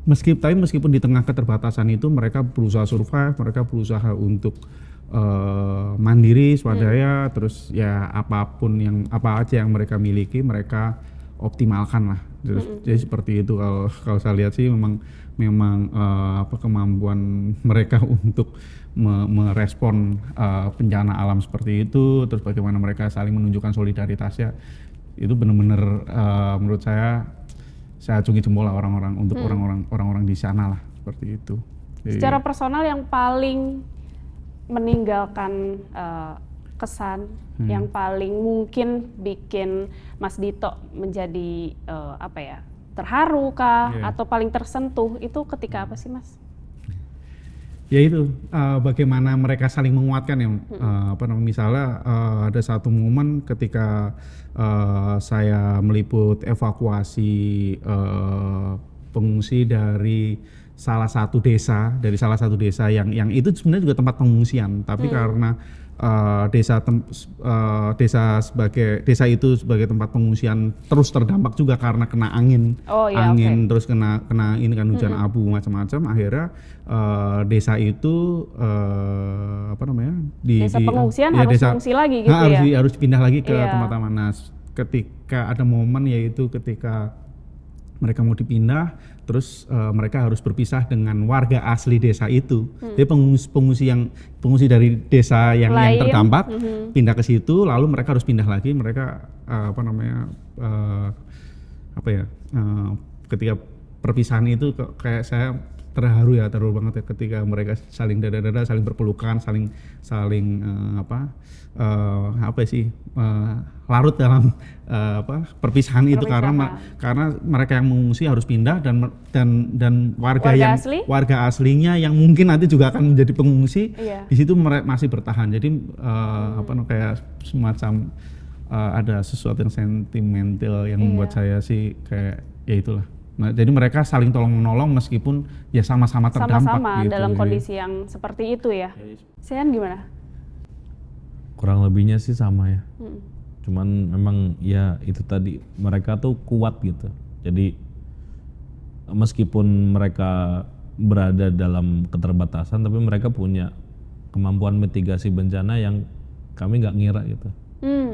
meskipun di tengah keterbatasan itu mereka berusaha survive, mereka berusaha untuk mandiri, swadaya, terus ya apa aja yang mereka miliki mereka optimalkan lah. Jadi seperti itu kalau saya lihat sih memang kemampuan mereka untuk merespon bencana alam seperti itu, terus bagaimana mereka saling menunjukkan solidaritasnya, itu benar-benar menurut saya acungi jempol lah orang-orang di sana lah, seperti itu. Jadi, secara personal yang paling meninggalkan kesan, yang paling mungkin bikin Mas Dito menjadi terharu kah atau paling tersentuh itu ketika apa sih, Mas? Ya itu bagaimana mereka saling menguatkan ya. Misalnya ada satu momen ketika saya meliput evakuasi pengungsi dari salah satu desa yang itu sebenarnya juga tempat pengungsian, tapi karena desa itu sebagai tempat pengungsian terus terdampak juga karena kena angin, terus kena ini kan hujan abu macam-macam, akhirnya desa itu desa pengungsian harus mengungsi lagi gitu harus pindah lagi ke tempat aman. Nah, ketika ada momen yaitu ketika mereka mau dipindah, terus mereka harus berpisah dengan warga asli desa itu. Jadi pengungsi dari desa yang terdampak pindah ke situ, lalu mereka harus pindah lagi. Mereka ketika perpisahan itu kayak saya terharu banget ya ketika mereka saling dada-dada, saling berpelukan, saling larut dalam perpisahan itu karena mereka yang mengungsi harus pindah dan warga aslinya yang mungkin nanti juga akan menjadi pengungsi di situ masih bertahan. Jadi kayak semacam ada sesuatu yang sentimental yang membuat saya sih kayak ya itulah. Nah, jadi mereka saling tolong menolong meskipun ya sama-sama terdampak gitu, dalam kondisi yang seperti itu ya. Sean gimana? Kurang lebihnya sih sama ya. Cuman memang ya itu tadi, mereka tuh kuat gitu. Jadi meskipun mereka berada dalam keterbatasan, tapi mereka punya kemampuan mitigasi bencana yang kami nggak ngira gitu.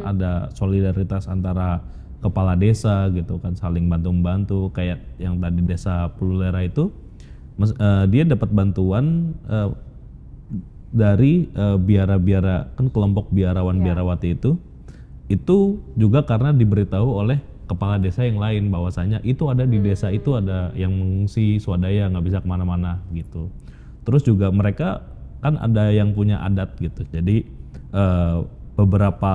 Ada solidaritas antara kepala desa gitu kan, saling bantu-bantu. Kayak yang tadi desa Pululera itu dia dapat bantuan dari biara-biara, kan kelompok biarawan biarawati itu juga karena diberitahu oleh kepala desa yang lain bahwasanya itu ada di desa itu ada yang mengungsi swadaya nggak bisa kemana-mana gitu. Terus juga mereka kan ada yang punya adat gitu, jadi beberapa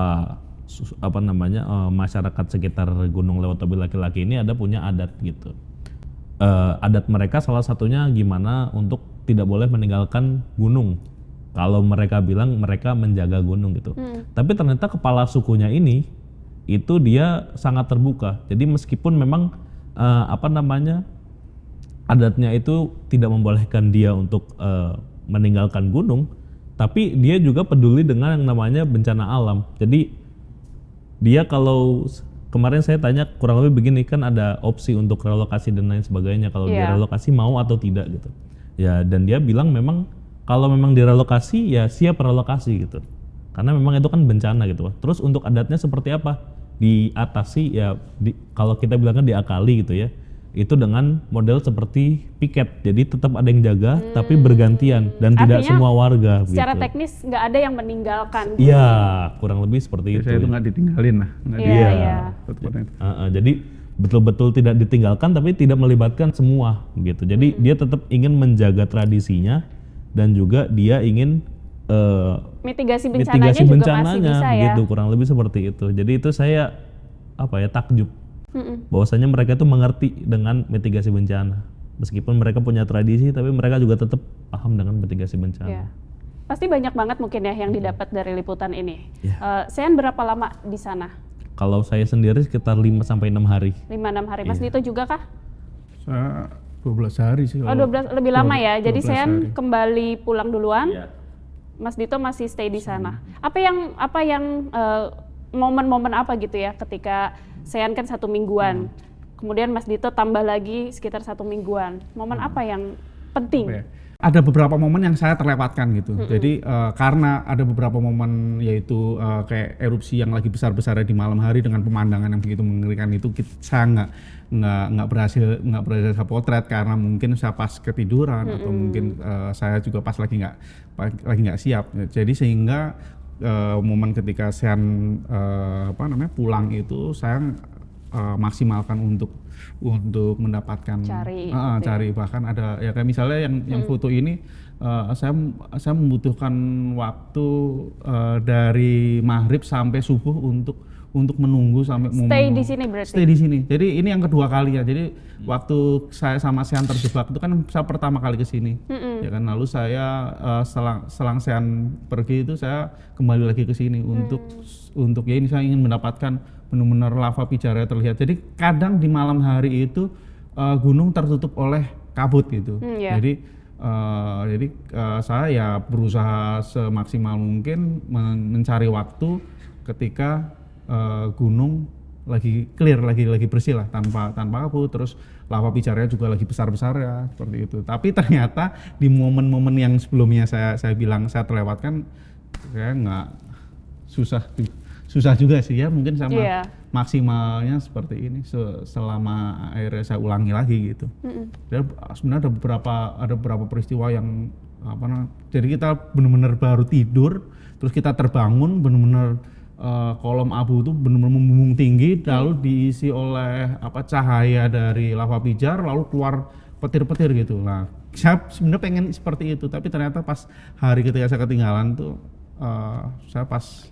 masyarakat sekitar Gunung Lewotobi Laki-Laki ini ada punya adat gitu. Adat mereka salah satunya gimana untuk tidak boleh meninggalkan gunung. Kalau mereka bilang mereka menjaga gunung gitu. Tapi ternyata kepala sukunya ini itu dia sangat terbuka. Jadi meskipun memang adatnya itu tidak membolehkan dia untuk meninggalkan gunung, tapi dia juga peduli dengan yang namanya bencana alam. Jadi dia kalau kemarin saya tanya kurang lebih begini, kan ada opsi untuk relokasi dan lain sebagainya, kalau direlokasi mau atau tidak gitu. Ya, dan dia bilang memang kalau memang direlokasi ya siap relokasi gitu. Karena memang itu kan bencana gitu. Terus untuk adatnya seperti apa? Diatasi ya kalau kita bilangnya diakali gitu ya. Itu dengan model seperti piket. Jadi tetap ada yang jaga tapi bergantian dan tidak semua warga secara gitu. teknis nggak ada yang meninggalkan. Iya, kurang lebih seperti itu. Biasanya itu nggak ditinggalin lah. Jadi betul-betul tidak ditinggalkan tapi tidak melibatkan semua gitu. Jadi dia tetap ingin menjaga tradisinya dan juga dia ingin mitigasi bencananya juga masih bisa ya. Gitu, kurang lebih seperti itu. Jadi itu saya takjub bahwasanya mereka itu mengerti dengan mitigasi bencana. Meskipun mereka punya tradisi tapi mereka juga tetap paham dengan mitigasi bencana. Ya. Pasti banyak banget mungkin ya yang didapat dari liputan ini. Sean berapa lama di sana? Kalau saya sendiri sekitar 5-6 hari. 5-6 hari. Mas Dito juga kah? Saya 12 hari sih. Oh 12, lebih lama ya. Jadi Sean kembali pulang duluan. Mas Dito masih stay di sana. Apa yang momen-momen apa gitu ya ketika Sean kan 1 mingguan. Kemudian Mas Dito tambah lagi sekitar 1 mingguan. Momen apa yang penting? Ada beberapa momen yang saya terlewatkan gitu. Jadi karena ada beberapa momen yaitu kayak erupsi yang lagi besar-besarnya di malam hari dengan pemandangan yang begitu mengerikan itu, saya nggak berhasil saya potret karena mungkin saya pas ketiduran atau mungkin saya juga pas lagi nggak siap. Jadi sehingga momen ketika saya pulang itu saya maksimalkan untuk mendapatkan cari bahkan ada ya kayak misalnya yang foto ini saya membutuhkan waktu dari maghrib sampai subuh untuk menunggu sampai stay di sini berarti. Stay di sini. Jadi ini yang kedua kali ya. Jadi waktu saya sama Sean terjebak itu kan saya pertama kali ke sini. Ya kan, lalu saya selang Sean pergi itu saya kembali lagi ke sini untuk ya ini saya ingin mendapatkan benar-benar lava pijarnya terlihat. Jadi kadang di malam hari itu gunung tertutup oleh kabut gitu. Jadi saya ya berusaha semaksimal mungkin mencari waktu ketika gunung lagi clear, lagi bersih lah, tanpa kabut, terus lava pijarnya juga lagi besar-besar ya, seperti itu. Tapi ternyata di momen-momen yang sebelumnya saya bilang saya terlewatkan, saya nggak susah juga sih ya, mungkin sama maksimalnya seperti ini selama akhirnya saya ulangi lagi gitu. Dan sebenarnya ada beberapa peristiwa yang jadi kita benar-benar baru tidur, terus kita terbangun benar-benar kolom abu itu benar-benar membumbung tinggi, lalu diisi oleh cahaya dari lava pijar, lalu keluar petir-petir gitu. Nah, saya sebenarnya pengen seperti itu, tapi ternyata pas hari ketika saya ketinggalan tuh saya pas.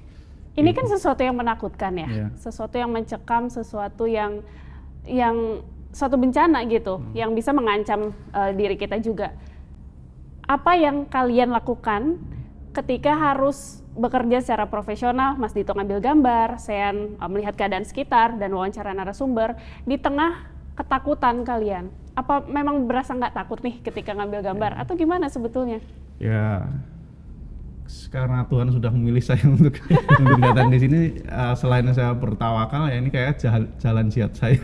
Ini kan sesuatu yang menakutkan ya, sesuatu yang mencekam, sesuatu yang suatu bencana gitu, yang bisa mengancam diri kita juga. Apa yang kalian lakukan ketika harus bekerja secara profesional? Mas Dito ngambil gambar, Sean melihat keadaan sekitar dan wawancara narasumber di tengah ketakutan kalian. Apa memang berasa nggak takut nih ketika ngambil gambar atau gimana sebetulnya? Ya, karena Tuhan sudah memilih saya untuk datang di sini, selain saya bertawakal ya ini kayak jalan jihad saya.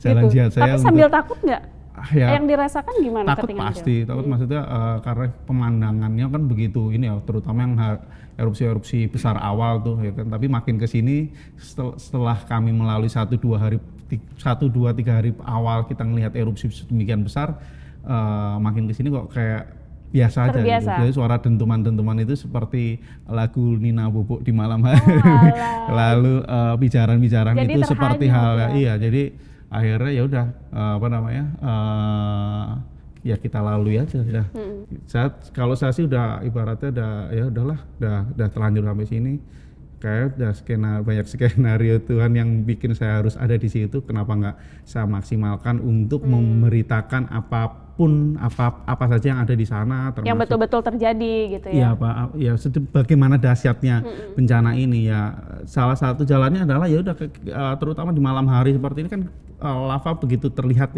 Jalan jihad saya. Tapi sambil takut nggak? ya Yang dirasakan gimana takut ketinggalan pasti, takut maksudnya karena pemandangannya kan begitu ini ya, terutama yang erupsi-erupsi besar awal tuh ya kan. Tapi makin ke sini setelah kami melalui 1-2 hari 1-2-3 hari awal kita ngelihat erupsi sedemikian besar, makin ke sini kok kayak biasa aja gitu. Terbiasa. Jadi suara dentuman-dentuman itu seperti lagu Nina Bobo di malam hari. Lalu bijaran-bijaran Jadi itu seperti terhanyut hal ya. iya, jadi akhirnya ya udah apa namanya ya kita lalui aja ya. Kalau saya sih udah ibaratnya ya udahlah, udah terlanjur sampai sini. Kayak udah banyak skenario Tuhan yang bikin saya harus ada di situ. Kenapa nggak saya maksimalkan untuk memberitakan apapun apa saja yang ada di sana, termasuk yang betul-betul terjadi gitu ya ya. Pak, ya bagaimana dahsyatnya bencana ini ya. Salah satu jalannya adalah ya udah terutama di malam hari seperti ini kan lava begitu terlihat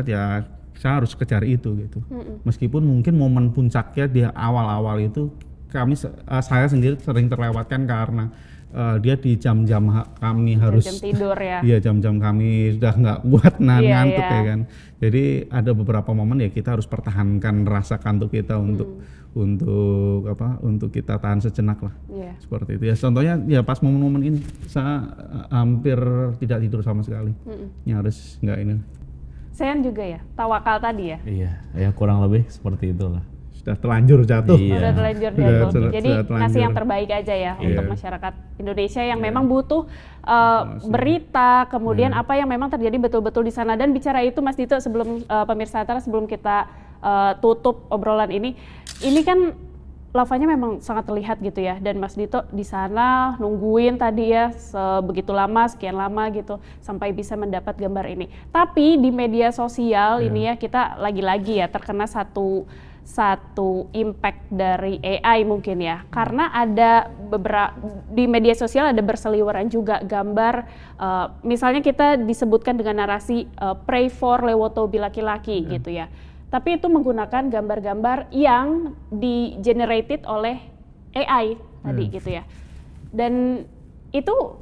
ya saya harus kejar itu gitu. Meskipun mungkin momen puncaknya di awal-awal itu saya sendiri sering terlewatkan karena dia di jam-jam kami harus Jam tidur ya. Iya, jam-jam kami sudah nggak kuat Iya, ngantuk iya. ya kan. Jadi ada beberapa momen ya kita harus pertahankan rasa kantuk kita untuk kita tahan sejenak lah. Iya. Seperti itu ya. Contohnya ya pas momen-momen ini saya hampir tidak tidur sama sekali. Nyaris nggak ini. Sean juga ya, tawakal tadi ya. Iya, ya kurang lebih seperti itulah. Sudah terlanjur jatuh. Iya. Udah terlanjur Sudah jatuh. Jadi terlanjur. ngasih yang terbaik aja ya Iya. untuk masyarakat Indonesia yang memang butuh berita, kemudian apa yang memang terjadi betul-betul di sana. Dan bicara itu Mas Dito, sebelum pemirsa Antara, sebelum kita tutup obrolan ini kan lavanya memang sangat terlihat gitu ya, dan Mas Dito di sana nungguin tadi ya sebegitu lama, sekian lama gitu sampai bisa mendapat gambar ini. Tapi di media sosial ini ya kita lagi-lagi ya terkena satu impact dari AI mungkin ya, karena ada beberapa di media sosial ada berseliweran juga gambar, misalnya kita disebutkan dengan narasi pray for Lewotobi laki-laki gitu ya. Tapi itu menggunakan gambar-gambar yang di-generated oleh AI tadi gitu ya. Dan itu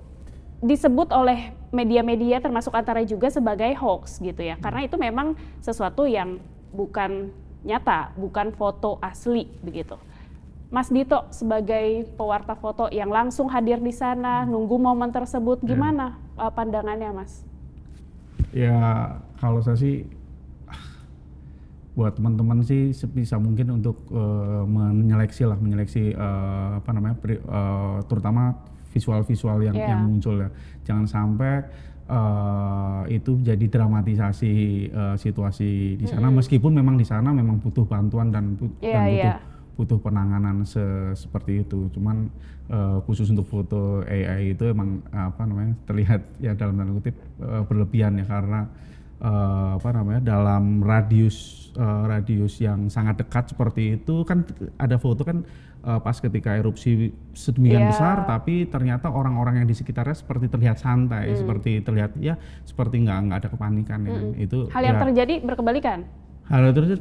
disebut oleh media-media termasuk Antara juga sebagai hoax gitu ya. Karena itu memang sesuatu yang bukan nyata, bukan foto asli begitu. Mas Dito sebagai pewarta foto yang langsung hadir di sana, nunggu momen tersebut, gimana pandangannya Mas? Ya kalau saya sih buat teman-teman sih sebisa mungkin untuk menyeleksi terutama visual-visual yang muncul ya. Jangan sampai itu jadi dramatisasi situasi di sana, meskipun memang di sana memang butuh bantuan dan butuh penanganan seperti itu. Cuman khusus untuk foto AI itu emang terlihat ya dalam tanda kutip berlebihan ya, karena dalam radius yang sangat dekat seperti itu kan ada foto kan pas ketika erupsi sedemikian besar, tapi ternyata orang-orang yang di sekitarnya seperti terlihat santai, seperti terlihat ya seperti nggak ada kepanikan ya. Itu hal yang terjadi berkebalikan. Hal itu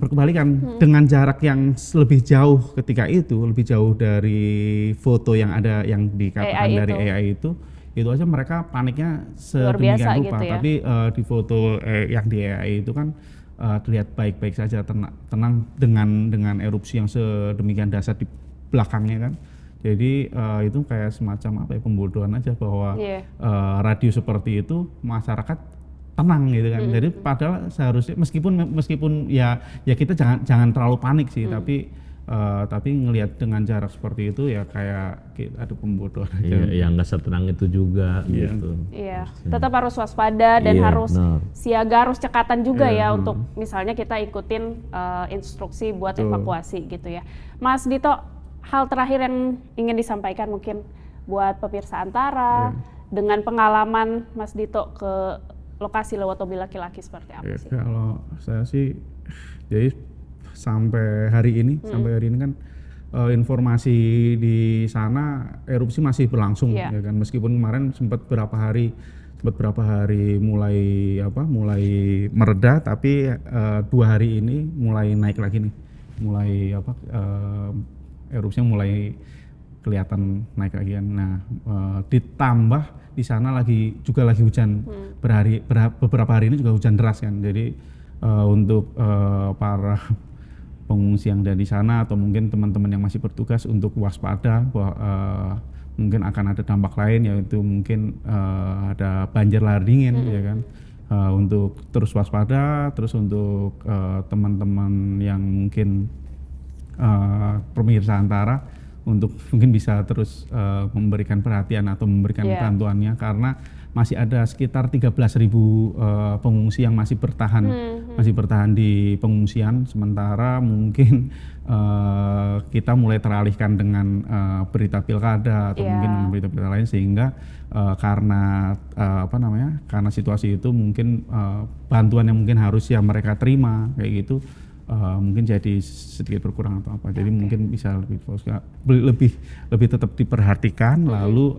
berkebalikan dengan jarak yang lebih jauh ketika itu, lebih jauh dari foto yang ada yang dikatakan AI dari itu. AI itu aja mereka paniknya Luar biasa sedemikian rupa. gitu ya. Tapi di foto yang di AI itu kan terlihat baik-baik saja, tenang dengan erupsi yang sedemikian dahsyat di belakangnya kan. Jadi itu kayak semacam pembodohan aja bahwa radius seperti itu masyarakat tenang gitu kan. Jadi padahal seharusnya meskipun ya kita jangan terlalu panik sih, tapi ngelihat dengan jarak seperti itu ya kayak ada pembodohan aja. Iya, nggak setenang itu juga gitu. Iya, tetap harus waspada dan harus siaga, harus cekatan juga ya untuk misalnya kita ikutin instruksi buat evakuasi gitu ya. Mas Dito, hal terakhir yang ingin disampaikan mungkin buat pemirsa Antara dengan pengalaman Mas Dito ke lokasi Lewotobi laki-laki seperti apa sih? Kalau saya sih, jadi sampai hari ini kan informasi di sana erupsi masih berlangsung ya kan, meskipun kemarin sempat berapa hari mulai mereda, tapi 2 hari ini mulai naik lagi nih, erupsinya mulai kelihatan naik lagi kan. Nah, ditambah di sana lagi hujan beberapa hari ini juga hujan deras kan. Jadi untuk para pengungsi yang ada di sana atau mungkin teman-teman yang masih bertugas untuk waspada bahwa mungkin akan ada dampak lain, yaitu mungkin ada banjir lahar dingin ya kan. Untuk terus waspada, terus untuk teman-teman yang mungkin pemirsa Antara untuk mungkin bisa terus memberikan perhatian atau memberikan bantuannya, karena masih ada sekitar 13.000 pengungsi yang masih bertahan di pengungsian. Sementara mungkin kita mulai teralihkan dengan berita pilkada atau mungkin dengan berita-berita lain, sehingga karena karena situasi itu mungkin bantuan yang mungkin harusnya mereka terima kayak gitu mungkin jadi sedikit berkurang atau apa. Jadi mungkin bisa lebih tetap diperhatikan. Lalu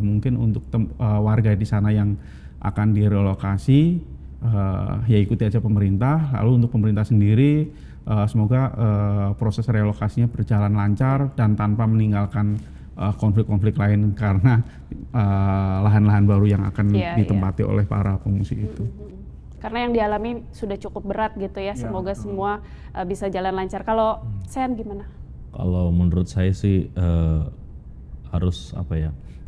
mungkin untuk warga di sana yang akan direlokasi, ya ikuti aja pemerintah. Lalu untuk pemerintah sendiri semoga proses relokasinya berjalan lancar dan tanpa meninggalkan konflik-konflik lain, karena lahan-lahan baru yang akan ditempati oleh para pengungsi itu. Karena yang dialami sudah cukup berat gitu ya. Semoga semua bisa jalan lancar. Kalau Sean gimana? Kalau menurut saya sih harus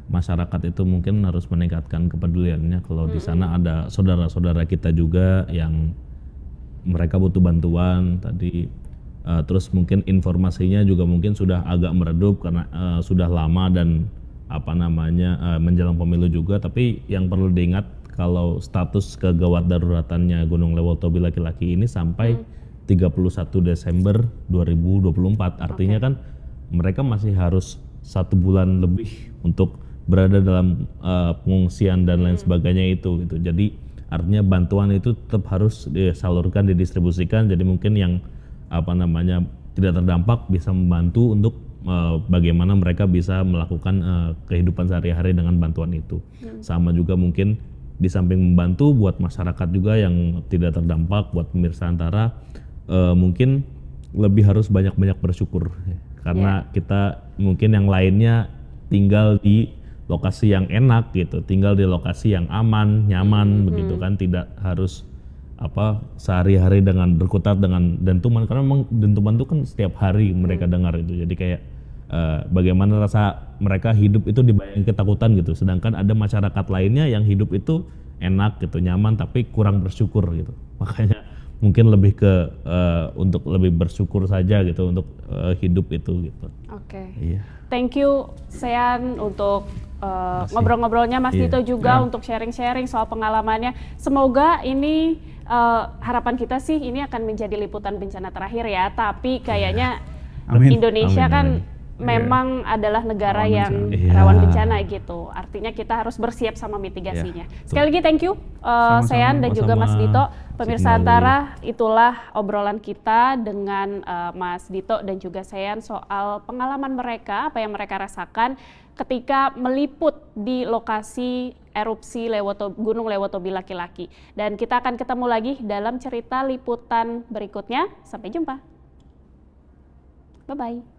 masyarakat itu mungkin harus meningkatkan kepeduliannya. Kalau di sana ada saudara-saudara kita juga yang mereka butuh bantuan tadi, terus mungkin informasinya juga mungkin sudah agak meredup karena sudah lama dan menjelang pemilu juga. Tapi yang perlu diingat, kalau status kegawat daruratannya Gunung Lewotobi laki-laki ini sampai 31 Desember 2024. Artinya kan mereka masih harus 1 bulan lebih untuk berada dalam pengungsian dan lain sebagainya itu gitu. Jadi artinya bantuan itu tetap harus disalurkan, didistribusikan. Jadi mungkin yang tidak terdampak bisa membantu untuk bagaimana mereka bisa melakukan kehidupan sehari-hari dengan bantuan itu. Sama juga mungkin di samping membantu buat masyarakat juga yang tidak terdampak, buat pemirsa Antara mungkin lebih harus banyak-banyak bersyukur, karena kita mungkin yang lainnya tinggal di lokasi yang enak gitu, tinggal di lokasi yang aman, nyaman begitu kan, tidak harus sehari-hari dengan berkutat dengan dentuman, karena memang dentuman itu kan setiap hari mereka dengar itu. Jadi kayak bagaimana rasa mereka hidup itu dibayangi ketakutan gitu, sedangkan ada masyarakat lainnya yang hidup itu enak gitu, nyaman, tapi kurang bersyukur gitu. Makanya mungkin lebih ke untuk lebih bersyukur saja gitu untuk hidup itu gitu. Oke. Iya. Thank you Sean untuk ngobrol-ngobrolnya, Mas Dito juga untuk sharing-sharing soal pengalamannya. Semoga ini harapan kita sih ini akan menjadi liputan bencana terakhir ya, tapi kayaknya Indonesia kan memang adalah negara yang rawan bencana gitu. Artinya kita harus bersiap sama mitigasinya. Sekali lagi thank you Sean dan juga Mas Dito. Pemirsa Antara, itulah obrolan kita dengan Mas Dito dan juga Sean soal pengalaman mereka, apa yang mereka rasakan ketika meliput di lokasi erupsi Gunung Lewotobi laki-laki. Dan kita akan ketemu lagi dalam cerita liputan berikutnya. Sampai jumpa. Bye-bye.